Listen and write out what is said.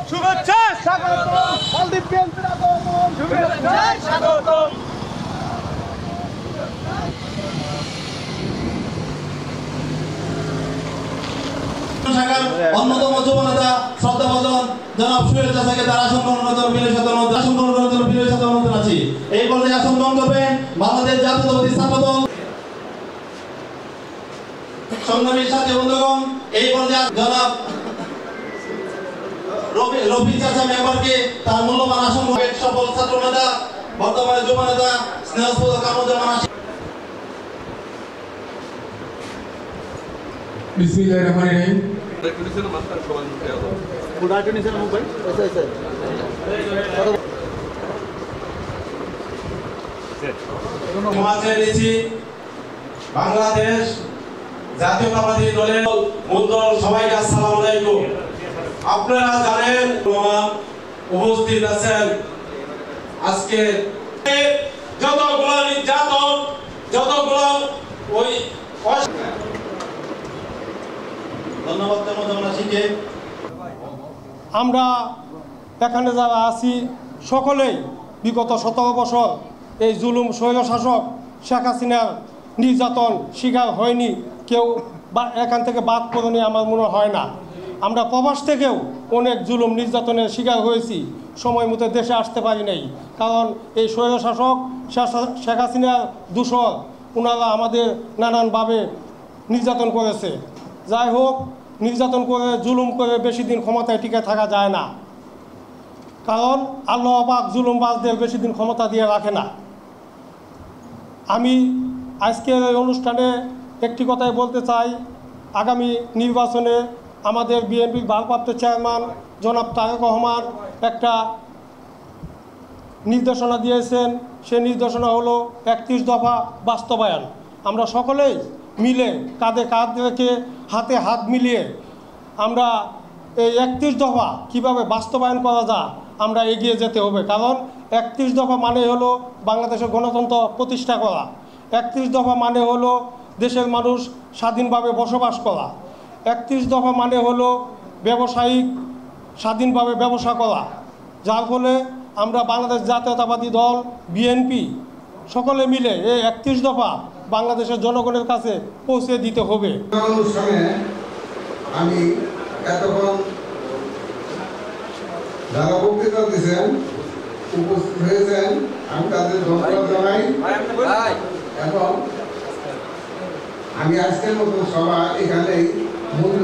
শুভেচ্ছা স্বাগতম মালদ্বীপ বিএনপির আগমন শুভেচ্ছা স্বাগতম অন্যতম যুবনেতা শ্রদ্ধাভাজন জনাব সুহেল চাচাকে তার আসন গ্রহণের জন্য বিনয়ের সাথে অনুরোধ আছি। এই পর্যায়ে আসন গ্রহণ করবেন বাংলাদেশ জাতীয়তাবাদী ছাত্র দল সংগ্রামী সাথী বন্ধুগণ। এই পর্যায়ে জনাব রফিক চাচা মেম্বারকে তার মূল্যবান আসন সফল ছাত্র নেতা বর্তমানে যুব নেতা স্নেহস্পদ কামরুজ্জামান বিসমিল্লাহির রহমানির রহিম। বাংলাদেশ জাতীয়তাবাদী দলের মূল দল সবাইকে আসসালামু আলাইকুম। আপনারা জানেন উপস্থিত আছেন আজকে যতগুলো নির্যাতন যতগুলো ওই ধন্যবাদ আমরা এখানে যারা আছি সকলেই বিগত 17 বছর এই জুলুম স্বৈরশাসক শেখ হাসিনার নির্যাতন শিকার হয়নি কেউ বা এখান থেকে বাদ করেনি আমার মনে হয় না। আমরা প্রবাস থেকেও অনেক জুলুম নির্যাতনের শিকার হয়েছি, সময় মতো দেশে আসতে পারি নাই, কারণ এই স্বৈরশাসক শেখ হাসিনার দূষর ওনারা আমাদের নানানভাবে নির্যাতন করেছে। যাই হোক, নির্যাতন করে জুলুম করে বেশি দিন ক্ষমতায় টিকে থাকা যায় না, কারণ আল্লাহ পাক জুলুমবাজদের বেশি দিন ক্ষমতা দিয়ে রাখে না। আমি আজকের এই অনুষ্ঠানে একটি কথাই বলতে চাই, আগামী নির্বাচনে আমাদের বিএনপির ভারপ্রাপ্ত চেয়ারম্যান জনাব তারেক রহমান একটা নির্দেশনা দিয়েছেন। সেই নির্দেশনা হলো 31 দফা বাস্তবায়ন। আমরা সকলেই মিলে কাঁধে কাঁধ রেখে হাতে হাত মিলিয়ে আমরা এই 31 দফা কীভাবে বাস্তবায়ন করা যায় আমরা এগিয়ে যেতে হবে, কারণ 31 দফা মানে হলো বাংলাদেশের গণতন্ত্র প্রতিষ্ঠা করা। 31 দফা মানে হলো দেশের মানুষ স্বাধীনভাবে বসবাস করা। 31 দফা মানে হলো ব্যবসায়িক স্বাধীনভাবে ব্যবসা করা, যার ফলে আমরা বাংলাদেশ জাতীয়তাবাদী দল বিএনপি সকলে মিলে এই 31 দফা বাংলাদেশের জনগণের কাছে পৌঁছে দিতে হবে। অনুষ্ঠানে আমি এতক্ষণ যারা বক্তৃতা দিয়েছেন উপস্থিত হয়েছেন আমি তাদের ধন্যবাদ জানাই এবং আমি আজকের মতো সভা এখানেই মূল